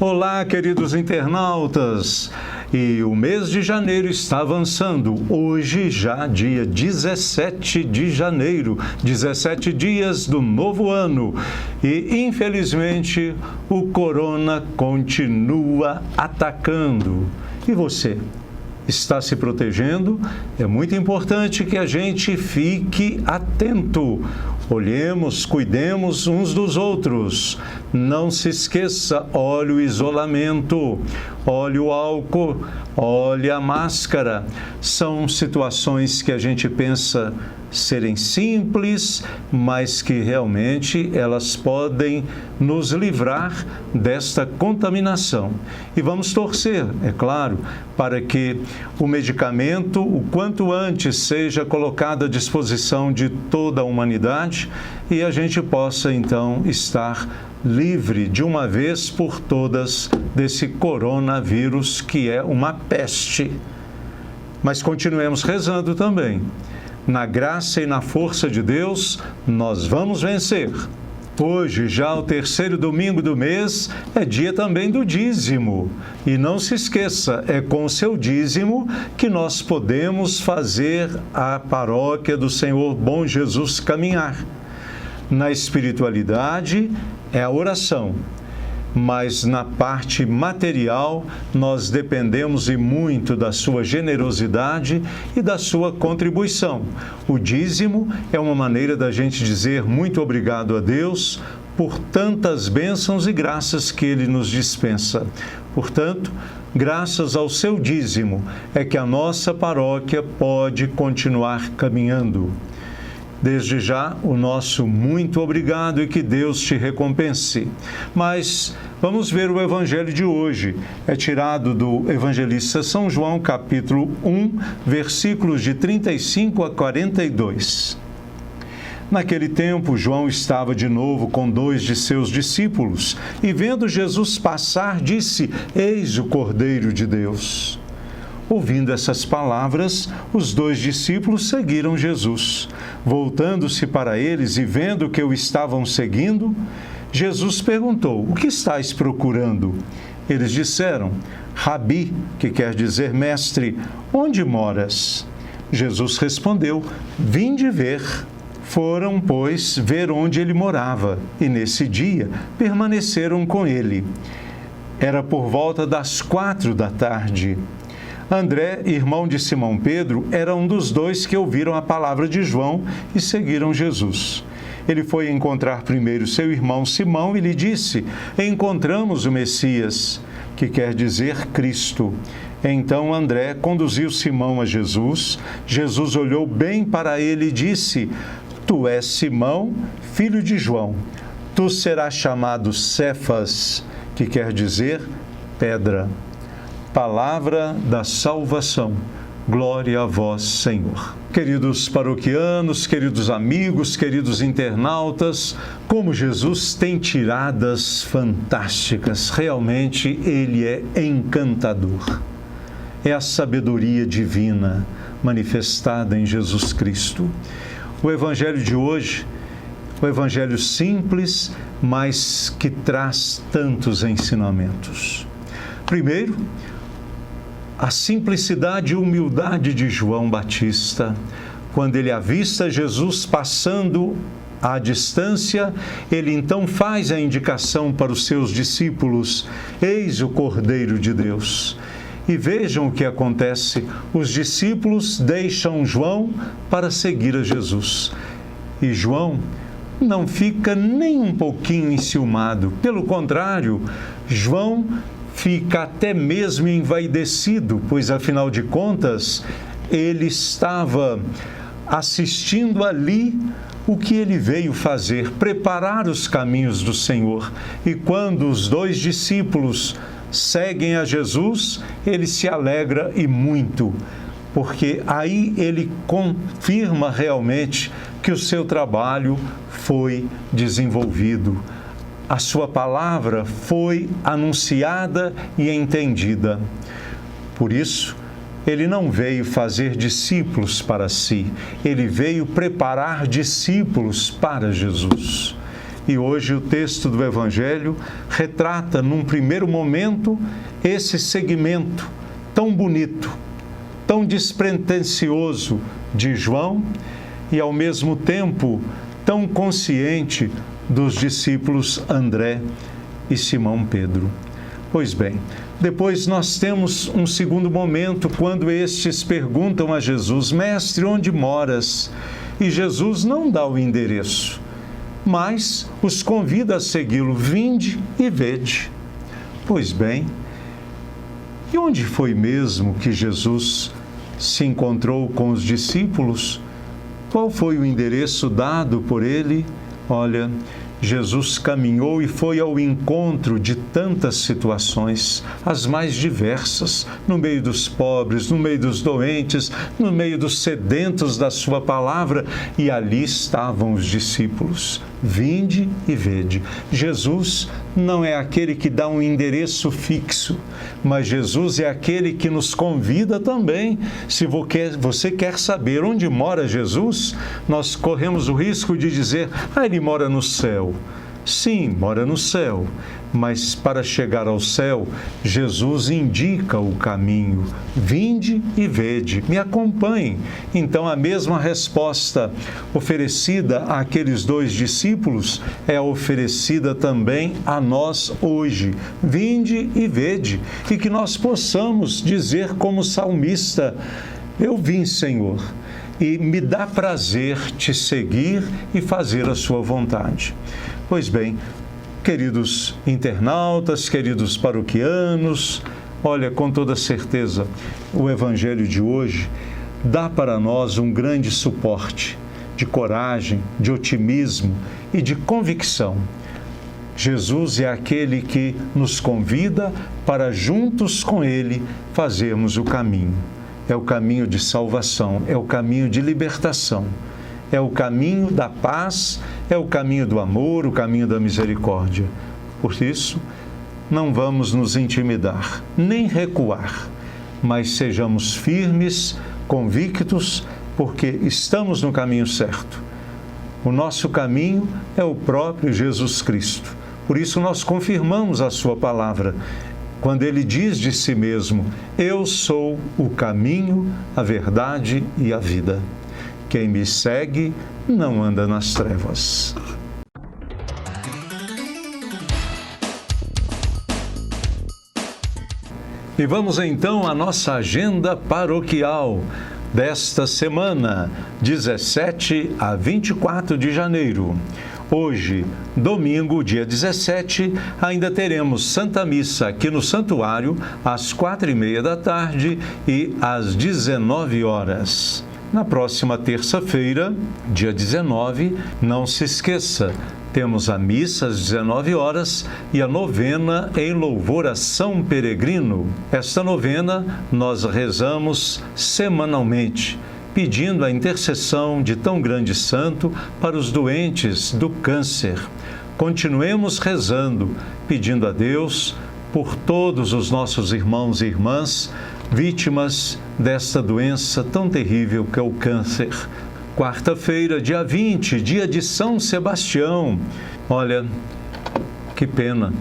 Olá, queridos internautas! E o mês de janeiro está avançando. Hoje, já dia 17 de janeiro, 17 dias do novo ano. E, infelizmente, o corona continua atacando. E você? Está se protegendo? É muito importante que a gente fique atento. Olhemos, cuidemos uns dos outros. Não se esqueça, olhe o isolamento, olhe o álcool, olhe a máscara. São situações que a gente pensa serem simples, mas que realmente elas podem nos livrar desta contaminação. E vamos torcer, é claro, para que o medicamento, o quanto antes, seja colocado à disposição de toda a humanidade e a gente possa, então, estar livre de uma vez por todas desse coronavírus que é uma peste. Mas continuemos rezando também. Na graça e na força de Deus, nós vamos vencer. Hoje, já o terceiro domingo do mês, é dia também do dízimo. E não se esqueça, é com o seu dízimo que nós podemos fazer a paróquia do Senhor Bom Jesus caminhar. Na espiritualidade, é a oração. Mas na parte material, nós dependemos e muito da sua generosidade e da sua contribuição. O dízimo é uma maneira da gente dizer muito obrigado a Deus por tantas bênçãos e graças que Ele nos dispensa. Portanto, graças ao seu dízimo é que a nossa paróquia pode continuar caminhando. Desde já, o nosso muito obrigado e que Deus te recompense. Mas vamos ver o Evangelho de hoje. É tirado do Evangelista São João, capítulo 1, versículos de 35 a 42. Naquele tempo, João estava de novo com 2 de seus discípulos e, vendo Jesus passar, disse: Eis o Cordeiro de Deus. Ouvindo essas palavras, os 2 discípulos seguiram Jesus. Voltando-se para eles e vendo que o estavam seguindo, Jesus perguntou: O que estáis procurando? Eles disseram: Rabi, que quer dizer mestre, onde moras? Jesus respondeu: Vinde ver. Foram, pois, ver onde ele morava, e nesse dia permaneceram com ele. Era por volta das 4 da tarde. André, irmão de Simão Pedro, era um dos 2 que ouviram a palavra de João e seguiram Jesus. Ele foi encontrar primeiro seu irmão Simão e lhe disse: Encontramos o Messias, que quer dizer Cristo. Então André conduziu Simão a Jesus. Jesus olhou bem para ele e disse: Tu és Simão, filho de João. Tu serás chamado Cefas, que quer dizer pedra. Palavra da salvação. Glória a vós, Senhor. Queridos paroquianos, queridos amigos, queridos internautas, como Jesus tem tiradas fantásticas. Realmente, Ele é encantador. É a sabedoria divina manifestada em Jesus Cristo. O Evangelho de hoje, o Evangelho simples, mas que traz tantos ensinamentos. Primeiro, a simplicidade e humildade de João Batista, quando ele avista Jesus passando à distância, ele então faz a indicação para os seus discípulos: Eis o Cordeiro de Deus. E vejam o que acontece: os discípulos deixam João para seguir a Jesus. E João não fica nem um pouquinho enciumado. Pelo contrário, João fica até mesmo envaidecido, pois, afinal de contas, ele estava assistindo ali o que ele veio fazer, preparar os caminhos do Senhor. E quando os 2 discípulos seguem a Jesus, ele se alegra e muito, porque aí ele confirma realmente que o seu trabalho foi desenvolvido. A sua palavra foi anunciada e entendida. Por isso, ele não veio fazer discípulos para si, ele veio preparar discípulos para Jesus. E hoje o texto do Evangelho retrata, num primeiro momento, esse segmento tão bonito, tão despretensioso de João e, ao mesmo tempo, tão consciente dos discípulos André e Simão Pedro. Pois bem, depois nós temos um segundo momento, quando estes perguntam a Jesus: Mestre, onde moras? E Jesus não dá o endereço, mas os convida a segui-lo. Vinde e vede. Pois bem, e onde foi mesmo que Jesus se encontrou com os discípulos? Qual foi o endereço dado por ele? Olha, Jesus caminhou e foi ao encontro de tantas situações, as mais diversas, no meio dos pobres, no meio dos doentes, no meio dos sedentos da sua palavra, e ali estavam os discípulos. Vinde e vede. Jesus não é aquele que dá um endereço fixo, mas Jesus é aquele que nos convida também. Se você quer saber onde mora Jesus, nós corremos o risco de dizer: ele mora no céu. Sim, mora no céu, mas para chegar ao céu, Jesus indica o caminho. Vinde e vede, me acompanhem. Então, a mesma resposta oferecida àqueles dois discípulos é oferecida também a nós hoje. Vinde e vede, e que nós possamos dizer como salmista: eu vim, Senhor, e me dá prazer te seguir e fazer a sua vontade. Pois bem, queridos internautas, queridos paroquianos, olha, com toda certeza, o Evangelho de hoje dá para nós um grande suporte de coragem, de otimismo e de convicção. Jesus é aquele que nos convida para, juntos com Ele, fazermos o caminho. É o caminho de salvação, é o caminho de libertação. É o caminho da paz, é o caminho do amor, o caminho da misericórdia. Por isso, não vamos nos intimidar, nem recuar, mas sejamos firmes, convictos, porque estamos no caminho certo. O nosso caminho é o próprio Jesus Cristo. Por isso, nós confirmamos a sua palavra, quando ele diz de si mesmo: eu sou o caminho, a verdade e a vida. Quem me segue não anda nas trevas. E vamos então à nossa agenda paroquial desta semana, 17 a 24 de janeiro. Hoje, domingo, dia 17, ainda teremos Santa Missa aqui no Santuário, às 4h30 da tarde e às 19 horas. Na próxima terça-feira, dia 19, não se esqueça, temos a missa às 19 horas e a novena em louvor a São Peregrino. Esta novena nós rezamos semanalmente, pedindo a intercessão de tão grande santo para os doentes do câncer. Continuemos rezando, pedindo a Deus por todos os nossos irmãos e irmãs vítimas desta doença tão terrível que é o câncer. Quarta-feira, dia 20, dia de São Sebastião. Olha, que pena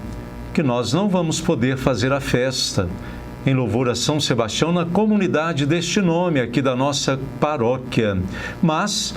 que nós não vamos poder fazer a festa em louvor a São Sebastião na comunidade deste nome aqui da nossa paróquia. Mas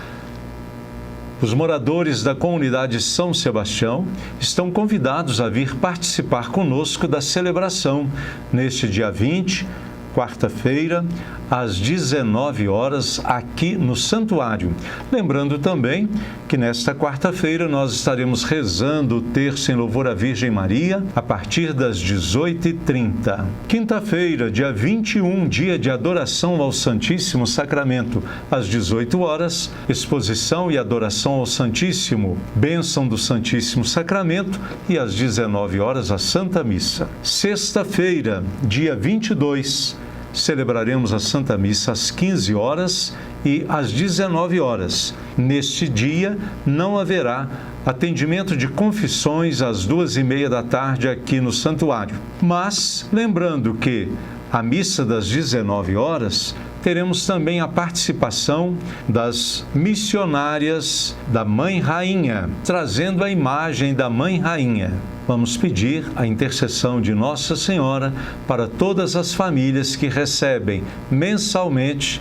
os moradores da comunidade São Sebastião estão convidados a vir participar conosco da celebração neste dia 20, quarta-feira, às 19 horas, aqui no Santuário. Lembrando também que nesta quarta-feira nós estaremos rezando o terço em louvor à Virgem Maria, a partir das 18h30. Quinta-feira, dia 21, dia de adoração ao Santíssimo Sacramento, às 18 horas, exposição e adoração ao Santíssimo, bênção do Santíssimo Sacramento, e às 19 horas, a Santa Missa. Sexta-feira, dia 22, celebraremos a Santa Missa às 15 horas e às 19 horas. Neste dia não haverá atendimento de confissões às 2h30 da tarde aqui no Santuário. Mas, lembrando que a missa das 19 horas teremos também a participação das missionárias da Mãe Rainha, trazendo a imagem da Mãe Rainha. Vamos pedir a intercessão de Nossa Senhora para todas as famílias que recebem mensalmente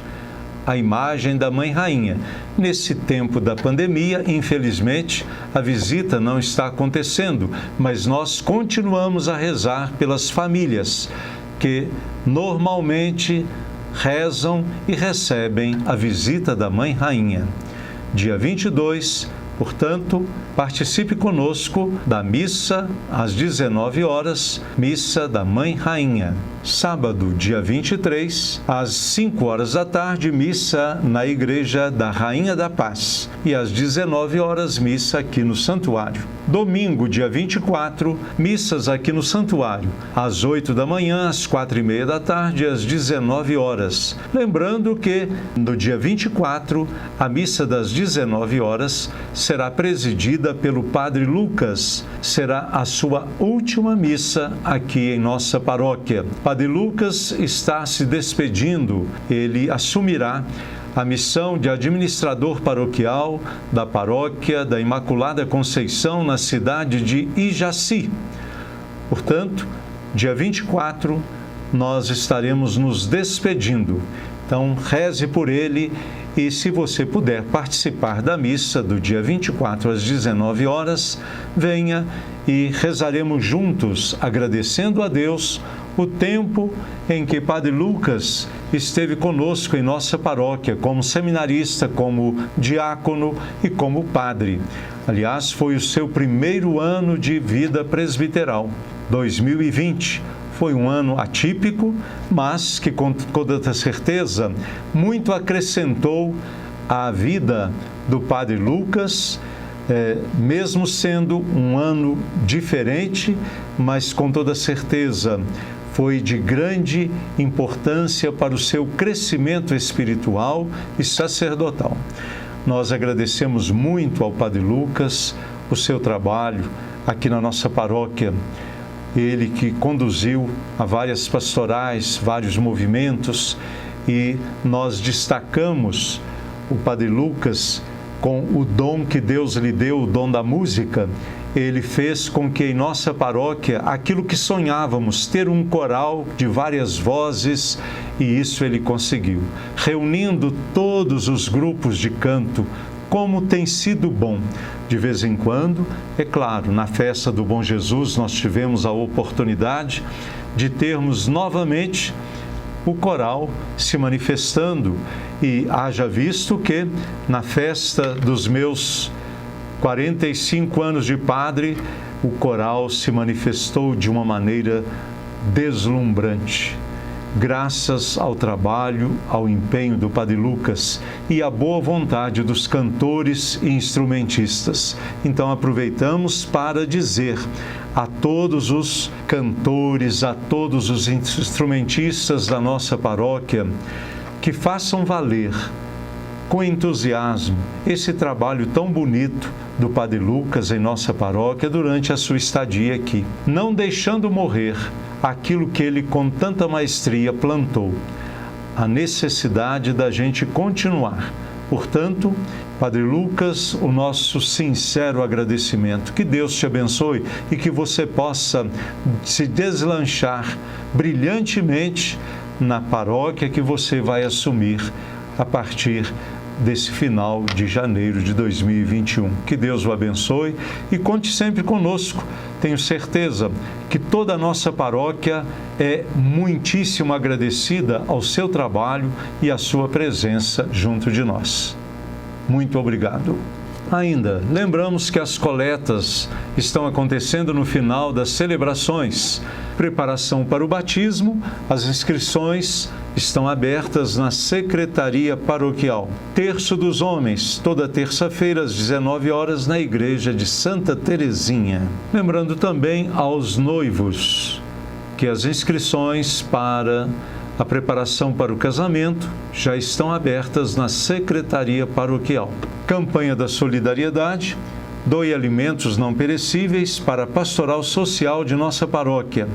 a imagem da Mãe Rainha. Nesse tempo da pandemia, infelizmente, a visita não está acontecendo, mas nós continuamos a rezar pelas famílias que normalmente rezam e recebem a visita da Mãe Rainha. Dia 22, portanto, participe conosco da missa às 19 horas, missa da Mãe Rainha. Sábado, dia 23, às 5 horas da tarde, missa na Igreja da Rainha da Paz. E às 19 horas, missa aqui no Santuário. Domingo, dia 24, missas aqui no Santuário. Às 8 da manhã, às 4h30 da tarde, às 19 horas. Lembrando que no dia 24, a missa das 19 horas será presidida pelo Padre Lucas. Será a sua última missa aqui em nossa paróquia. Padre Lucas está se despedindo, ele assumirá a missão de administrador paroquial da paróquia da Imaculada Conceição na cidade de Ijaci. Portanto, dia 24, nós estaremos nos despedindo. Então, reze por ele e, se você puder participar da missa do dia 24 às 19 horas, venha e rezaremos juntos, agradecendo a Deus o tempo em que Padre Lucas esteve conosco em nossa paróquia, como seminarista, como diácono e como padre. Aliás, foi o seu primeiro ano de vida presbiteral. 2020 foi um ano atípico, mas que, com toda certeza, muito acrescentou à vida do Padre Lucas, mesmo sendo um ano diferente, mas com toda certeza foi de grande importância para o seu crescimento espiritual e sacerdotal. Nós agradecemos muito ao Padre Lucas o seu trabalho aqui na nossa paróquia. Ele que conduziu a várias pastorais, vários movimentos, e nós destacamos o Padre Lucas com o dom que Deus lhe deu, o dom da música. Ele fez com que em nossa paróquia, aquilo que sonhávamos, ter um coral de várias vozes, e isso ele conseguiu, reunindo todos os grupos de canto. Como tem sido bom. De vez em quando, é claro, na festa do Bom Jesus, nós tivemos a oportunidade de termos novamente o coral se manifestando, e haja visto que na festa dos meus 45 anos de padre, o coral se manifestou de uma maneira deslumbrante. Graças ao trabalho, ao empenho do Padre Lucas e à boa vontade dos cantores e instrumentistas. Então aproveitamos para dizer a todos os cantores, a todos os instrumentistas da nossa paróquia, que façam valer com entusiasmo esse trabalho tão bonito do Padre Lucas em nossa paróquia durante a sua estadia aqui, não deixando morrer aquilo que ele com tanta maestria plantou, a necessidade da gente continuar. Portanto, Padre Lucas, o nosso sincero agradecimento. Que Deus te abençoe e que você possa se deslanchar brilhantemente na paróquia que você vai assumir a partir desse final de janeiro de 2021. Que Deus o abençoe e conte sempre conosco. Tenho certeza que toda a nossa paróquia é muitíssimo agradecida ao seu trabalho e à sua presença junto de nós. Muito obrigado. Ainda, lembramos que as coletas estão acontecendo no final das celebrações. Preparação para o batismo, as inscrições estão abertas na Secretaria Paroquial. Terço dos Homens, toda terça-feira às 19 horas na Igreja de Santa Teresinha. Lembrando também aos noivos que as inscrições para a preparação para o casamento já estão abertas na Secretaria Paroquial. Campanha da Solidariedade, Doe alimentos não perecíveis para a pastoral social de nossa paróquia.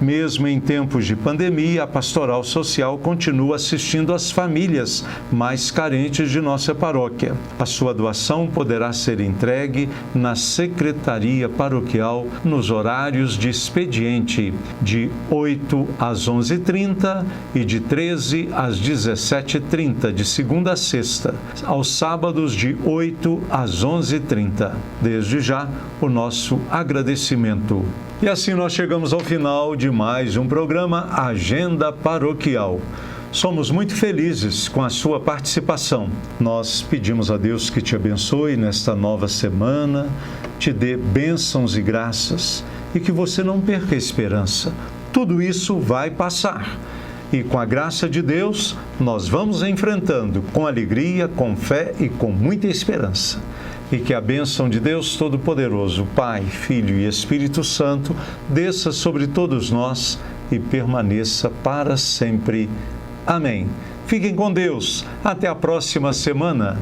Mesmo em tempos de pandemia, a pastoral social continua assistindo as famílias mais carentes de nossa paróquia. A sua doação poderá ser entregue na Secretaria Paroquial nos horários de expediente, de 8 às 11h30 e de 13 às 17h30, de segunda a sexta, aos sábados de 8 às 11h30. Desde já, o nosso agradecimento. E assim nós chegamos ao final de mais um programa Agenda Paroquial. Somos muito felizes com a sua participação. Nós pedimos a Deus que te abençoe nesta nova semana, te dê bênçãos e graças e que você não perca a esperança. Tudo isso vai passar. E com a graça de Deus, nós vamos enfrentando com alegria, com fé e com muita esperança. E que a bênção de Deus Todo-Poderoso, Pai, Filho e Espírito Santo, desça sobre todos nós e permaneça para sempre. Amém. Fiquem com Deus. Até a próxima semana.